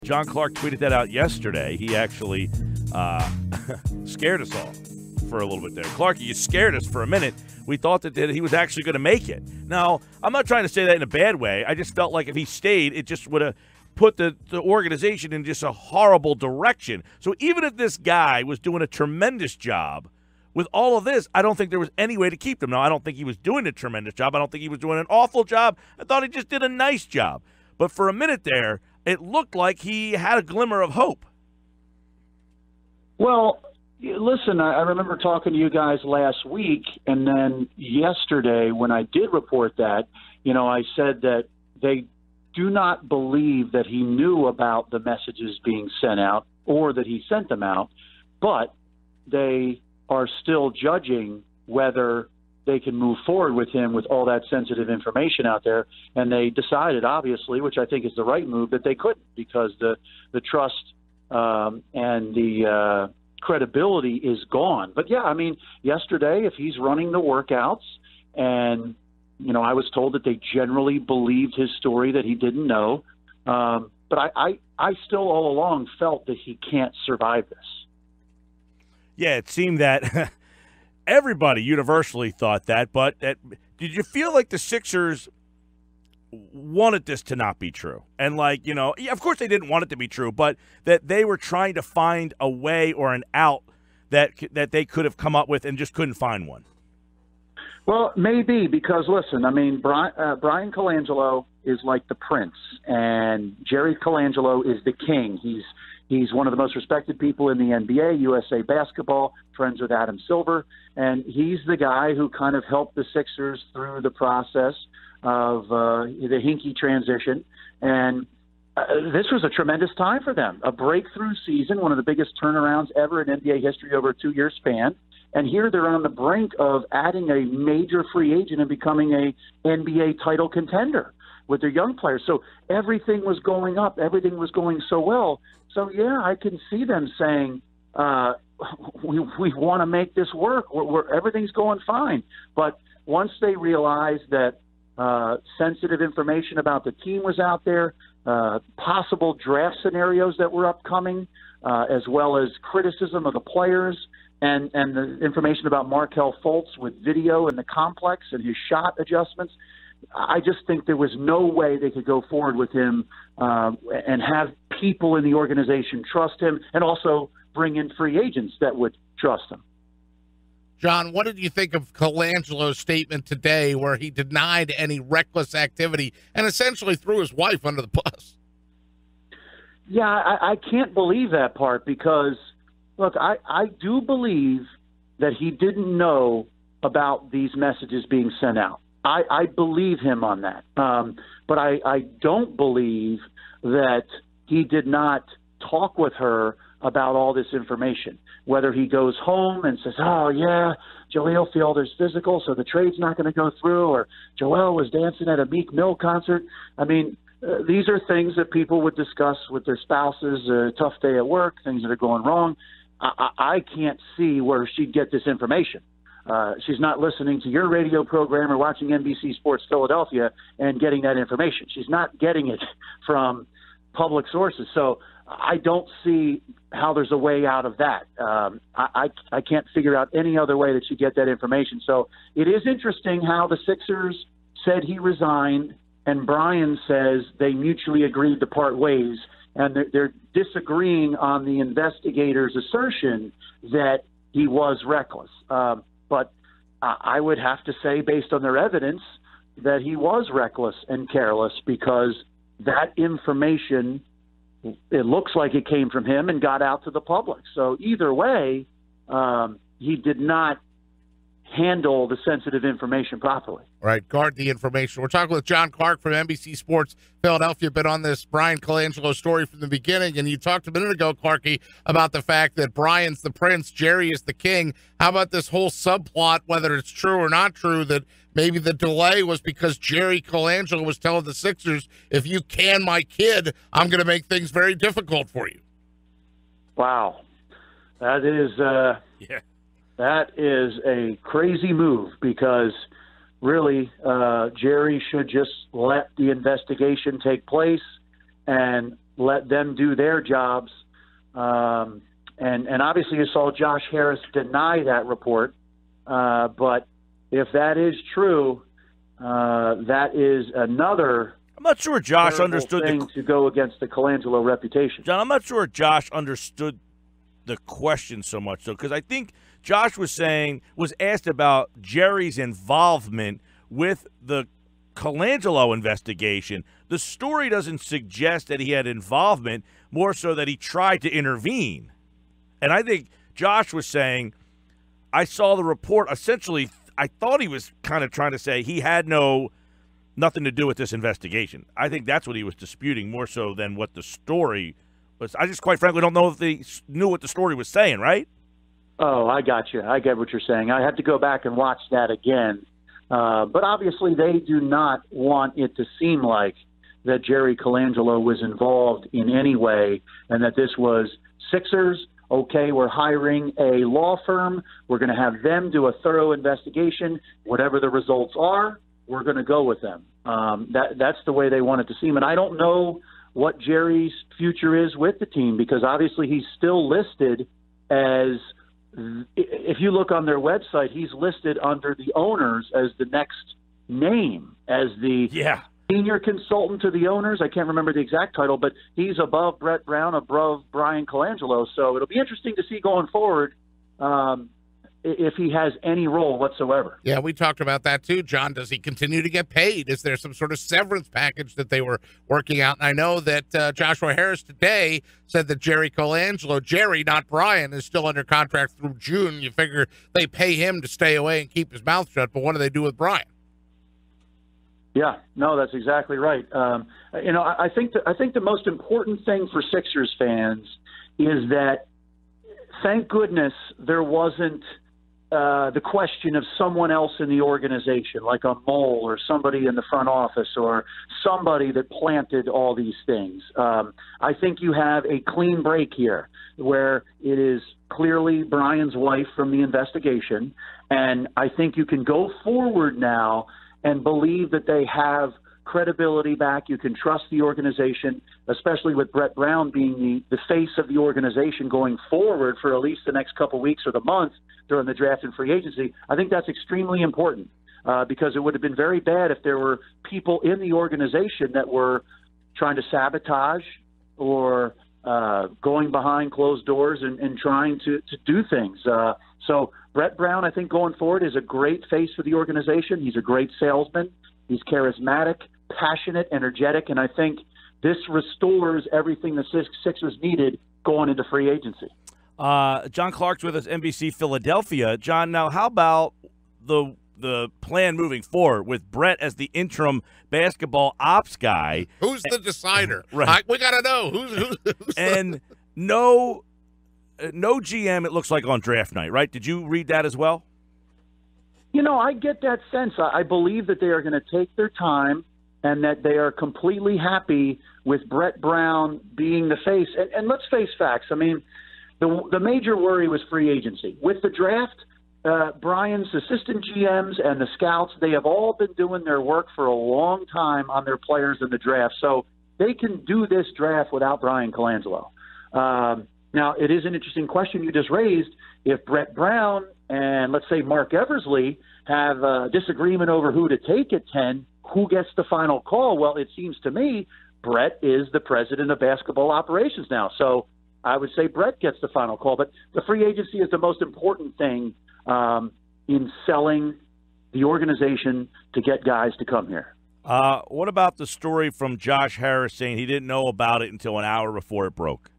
John Clark tweeted that out yesterday. He actually scared us all for a little bit there. Clark, you scared us for a minute. We thought that he was actually going to make it. Now, I'm not trying to say that in a bad way. I just felt like if he stayed, it just would have put the organization in just a horrible direction. So even if this guy was doing a tremendous job, with all of this, I don't think there was any way to keep him. Now, I don't think he was doing a tremendous job. I don't think he was doing an awful job. I thought he just did a nice job. But for a minute there, it looked like he had a glimmer of hope. Well, listen, I remember talking to you guys last week, and then yesterday when I did report that, I said that they do not believe that he knew about the messages being sent out or that he sent them out, but they are still judging whether they can move forward with him with all that sensitive information out there. And they decided, obviously, which I think is the right move, that they couldn't because the trust and the credibility is gone. But, yeah, I mean, yesterday, if he's running the workouts and, I was told that they generally believed his story that he didn't know. But I still all along felt that he can't survive this. Yeah, it seemed that everybody universally thought that, but did you feel like the Sixers wanted this to not be true? And of course they didn't want it to be true, but that they were trying to find a way or an out that they could have come up with and just couldn't find one. Well, maybe because, listen, I mean, Bryan Colangelo is like the prince, and Jerry Colangelo is the king. He's one of the most respected people in the NBA, USA Basketball, friends with Adam Silver, and he's the guy who kind of helped the Sixers through the process of the Hinkie transition. And this was a tremendous time for them, a breakthrough season, one of the biggest turnarounds ever in NBA history over a 2-year span. And here they're on the brink of adding a major free agent and becoming a NBA title contender with their young players. So everything was going up. Everything was going so well. So, yeah, I can see them saying, we want to make this work. Everything's going fine. But once they realized that sensitive information about the team was out there, possible draft scenarios that were upcoming, as well as criticism of the players, and the information about Markelle Fultz with video in the complex and his shot adjustments, I just think there was no way they could go forward with him and have people in the organization trust him and also bring in free agents that would trust him. John, what did you think of Colangelo's statement today where he denied any reckless activity and essentially threw his wife under the bus? Yeah, I can't believe that part because, look, I do believe that he didn't know about these messages being sent out. I believe him on that. But I don't believe that he did not talk with her about all this information, whether he goes home and says, oh, yeah, Joel Fielder's physical, so the trade's not going to go through, or Joel was dancing at a Meek Mill concert. I mean, these are things that people would discuss with their spouses, a tough day at work, things that are going wrong. I can't see where she'd get this information. She's not listening to your radio program or watching NBC Sports Philadelphia and getting that information. She's not getting it from public sources. So I don't see how there's a way out of that. I can't figure out any other way that you get that information. So it is interesting how the Sixers said he resigned and Bryan says they mutually agreed to part ways, and they're disagreeing on the investigator's assertion that he was reckless. But I would have to say, based on their evidence, that he was reckless and careless because that information, it looks like it came from him and got out to the public. So either way, he did not handle the sensitive information properly. Right, guard the information. We're talking with John Clark from NBC Sports Philadelphia. Been on this Bryan Colangelo story from the beginning, and you talked a minute ago, Clarky, about the fact that Bryan's the prince, Jerry is the king. How about this whole subplot, whether it's true or not true, that maybe the delay was because Jerry Colangelo was telling the Sixers, if you can my kid, I'm going to make things very difficult for you. Wow. That is that is a crazy move because really Jerry should just let the investigation take place and let them do their jobs. And obviously you saw Josh Harris deny that report. But if that is true, that is another. I'm not sure Josh understood thing to go against the Colangelo reputation. John, I'm not sure Josh understood the question so much, though, because I think Josh was asked about Jerry's involvement with the Colangelo investigation. The story doesn't suggest that he had involvement, more so that he tried to intervene. And I think Josh was saying, I saw the report. Essentially, I thought he was kind of trying to say he had nothing to do with this investigation. I think that's what he was disputing more so than what the story was. I just quite frankly don't know if they knew what the story was saying, right? Oh, I got you. I get what you're saying. I have to go back and watch that again. But obviously they do not want it to seem like that Jerry Colangelo was involved in any way and that this was Sixers. Okay, we're hiring a law firm. We're going to have them do a thorough investigation. Whatever the results are, we're going to go with them. That's the way they want it to seem. And I don't know what Jerry's future is with the team because obviously he's still listed as, if you look on their website, he's listed under the owners as the next name, as the senior consultant to the owners. I can't remember the exact title, but he's above Brett Brown, above Bryan Colangelo. So it'll be interesting to see going forward if he has any role whatsoever. Yeah, we talked about that too, John. Does he continue to get paid? Is there some sort of severance package that they were working out? And I know that Joshua Harris today said that Jerry Colangelo, Jerry, not Bryan, is still under contract through June. You figure they pay him to stay away and keep his mouth shut, but what do they do with Bryan? Yeah, no, that's exactly right. I think the most important thing for Sixers fans is that, thank goodness, there wasn't the question of someone else in the organization, like a mole or somebody in the front office or somebody that planted all these things. I think you have a clean break here where it is clearly Bryan's wife from the investigation, and I think you can go forward now and believe that they have credibility back. You can trust the organization, especially with Brett Brown being the face of the organization going forward for at least the next couple weeks or the month during the draft and free agency. I think that's extremely important because it would have been very bad if there were people in the organization that were trying to sabotage or going behind closed doors and trying to do things. So Brett Brown, I think, going forward is a great face for the organization. He's a great salesman. He's charismatic, passionate, energetic, and I think this restores everything the Sixers needed going into free agency. John Clark's with us, NBC Philadelphia. John, now how about the plan moving forward with Brett as the interim basketball ops guy? Who's the decider? Right. We got to know who's and no GM, it looks like, on draft night, right? Did you read that as well? I get that sense. I believe that they are going to take their time and that they are completely happy with Brett Brown being the face. And let's face facts. I mean, the major worry was free agency. With the draft, Bryan's assistant GMs and the scouts, they have all been doing their work for a long time on their players in the draft. So they can do this draft without Bryan Colangelo. Now, it is an interesting question you just raised. If Brett Brown and, let's say, Mark Eversley have a disagreement over who to take at 10, who gets the final call? Well, it seems to me Brett is the president of basketball operations now. So I would say Brett gets the final call. But the free agency is the most important thing in selling the organization to get guys to come here. What about the story from Josh Harris saying he didn't know about it until an hour before it broke?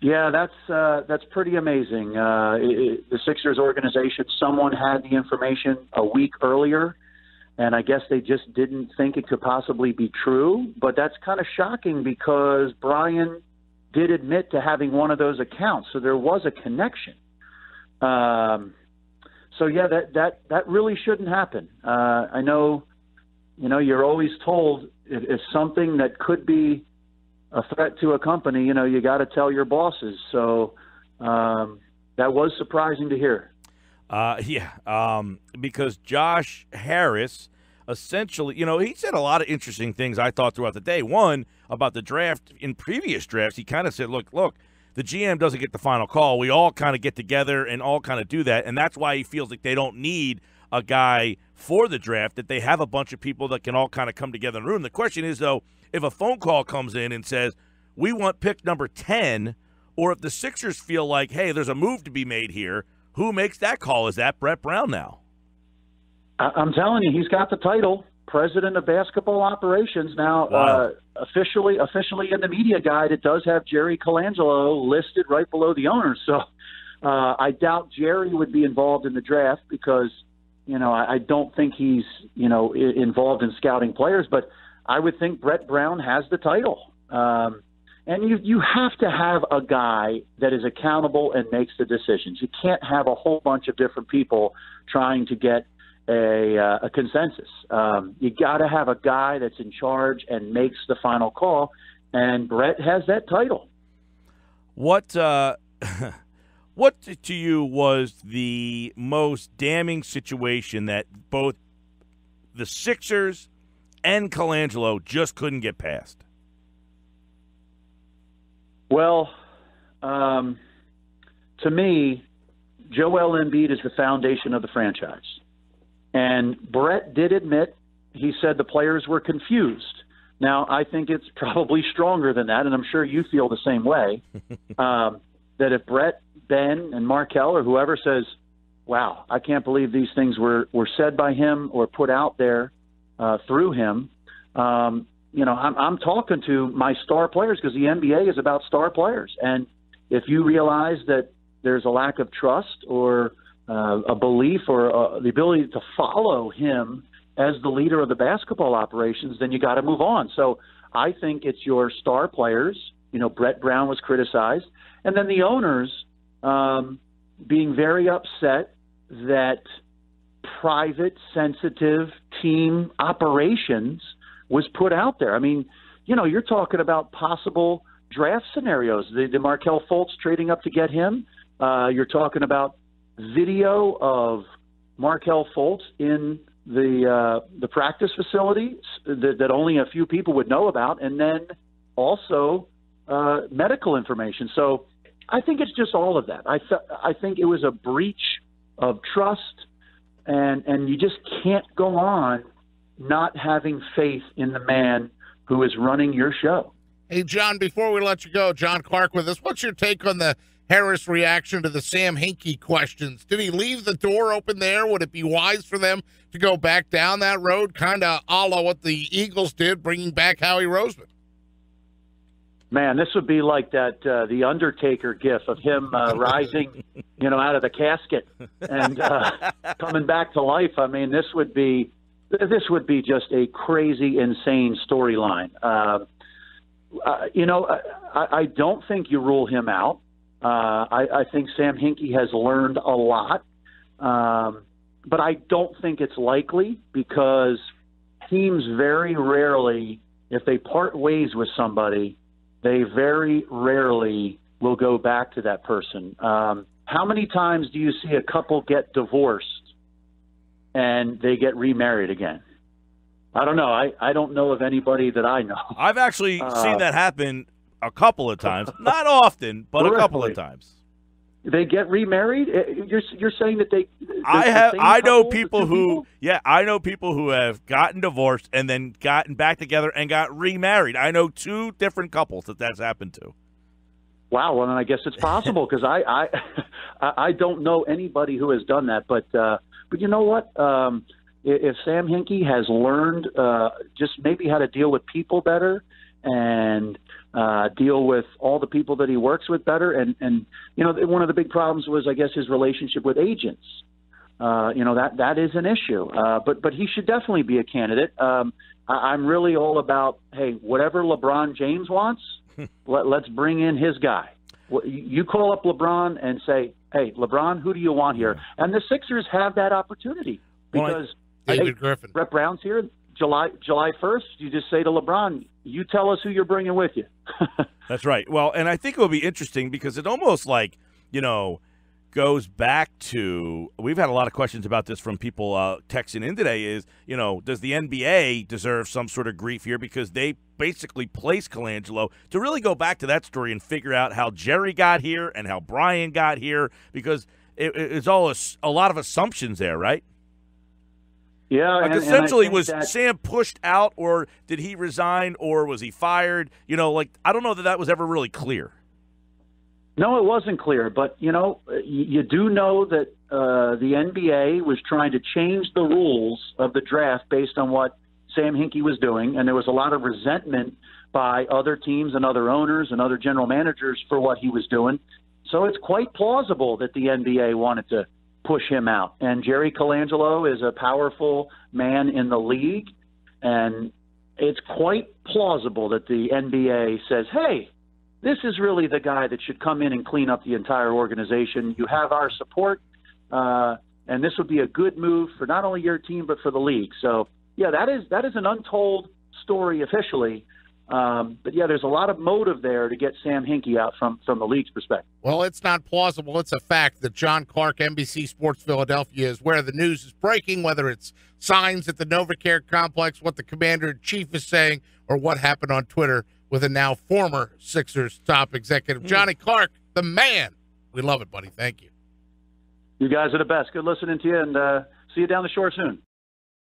Yeah, that's pretty amazing. The Sixers organization, someone had the information a week earlier, and I guess they just didn't think it could possibly be true. But that's kind of shocking because Bryan did admit to having one of those accounts, so there was a connection. So yeah, that really shouldn't happen. I know, you're always told if something that could be a threat to a company, you got to tell your bosses. So that was surprising to hear. Because Josh Harris essentially, he said a lot of interesting things, I thought, throughout the day. One, about the draft in previous drafts, he kind of said, look, the GM doesn't get the final call. We all kind of get together and all kind of do that, and that's why he feels like they don't need a guy for the draft, that they have a bunch of people that can all kind of come together in the room. The question is, though, if a phone call comes in and says, we want pick number 10, or if the Sixers feel like, hey, there's a move to be made here, who makes that call? Is that Brett Brown now? I'm telling you, he's got the title, President of Basketball Operations. Now, Wow. officially in the media guide, it does have Jerry Colangelo listed right below the owner. So I doubt Jerry would be involved in the draft because, I don't think he's, involved in scouting players. But I would think Brett Brown has the title. And you have to have a guy that is accountable and makes the decisions. You can't have a whole bunch of different people trying to get a consensus. You got to have a guy that's in charge and makes the final call, and Brett has that title. What to you was the most damning situation that both the Sixers and Colangelo just couldn't get past? Well, to me, Joel Embiid is the foundation of the franchise. And Brett did admit, he said the players were confused. Now, I think it's probably stronger than that, and I'm sure you feel the same way, that if Brett, Ben, and Markel or whoever says, wow, I can't believe these things were said by him or put out there through him, I'm talking to my star players because the NBA is about star players. And if you realize that there's a lack of trust or a belief or the ability to follow him as the leader of the basketball operations, then you got to move on. So I think it's your star players. Brett Brown was criticized. And then the owners being very upset that private, sensitive team operations was put out there. I mean, you're talking about possible draft scenarios. The Markel Fultz trading up to get him. You're talking about video of Markel Fultz in the practice facility that only a few people would know about, and then also medical information. So I think it's just all of that. I think it was a breach of trust, and you just can't go on not having faith in the man who is running your show. Hey, John, before we let you go, John Clark with us, what's your take on the Harris reaction to the Sam Hinkie questions? Did he leave the door open there? Would it be wise for them to go back down that road, kind of a la what the Eagles did, bringing back Howie Roseman? Man, this would be like that the Undertaker gif of him rising, out of the casket and coming back to life. I mean, this would be just a crazy, insane storyline. I don't think you rule him out. I think Sam Hinkie has learned a lot, but I don't think it's likely because teams very rarely, if they part ways with somebody, they very rarely will go back to that person. How many times do you see a couple get divorced and they get remarried again? I don't know. I don't know of anybody that I know. I've actually seen that happen a couple of times. Not often, but a couple of times. They get remarried? You're saying that they I know people who have gotten divorced and then gotten back together and got remarried. I know two different couples that's happened to. Wow, well then I guess it's possible because I don't know anybody who has done that, but you know what? If Sam Hinkie has learned just maybe how to deal with people better and deal with all the people that he works with better, and one of the big problems was, I guess, his relationship with agents. That is an issue, but he should definitely be a candidate. I'm really all about, hey, whatever LeBron James wants, let's bring in his guy. You call up LeBron and say, hey, LeBron, who do you want here? And the Sixers have that opportunity because David Griffin. Brett Brown's here. July 1st, you just say to LeBron, you tell us who you're bringing with you. That's right. Well, and I think it will be interesting because it almost like, goes back to, we've had a lot of questions about this from people texting in today, is, does the NBA deserve some sort of grief here because they basically placed Colangelo? To really go back to that story and figure out how Jerry got here and how Bryan got here, because it's all a lot of assumptions there, right? Yeah, like and essentially, and was Sam pushed out, or did he resign, or was he fired? I don't know that was ever really clear. No, it wasn't clear, but you do know that the NBA was trying to change the rules of the draft based on what Sam Hinkie was doing, and there was a lot of resentment by other teams and other owners and other general managers for what he was doing. So it's quite plausible that the NBA wanted to push him out. And Jerry Colangelo is a powerful man in the league, and it's quite plausible that the NBA says, hey, this is really the guy that should come in and clean up the entire organization. You have our support, and this would be a good move for not only your team but for the league. So, yeah, that is an untold story officially. But, yeah, there's a lot of motive there to get Sam Hinkie out from the league's perspective. Well, it's not plausible. It's a fact that John Clark, NBC Sports Philadelphia, is where the news is breaking, whether it's signs at the NovaCare complex, what the commander-in-chief is saying, or what happened on Twitter with a now former Sixers top executive. Johnny Clark, the man. We love it, buddy. Thank you. You guys are the best. Good listening to you, and see you down the shore soon.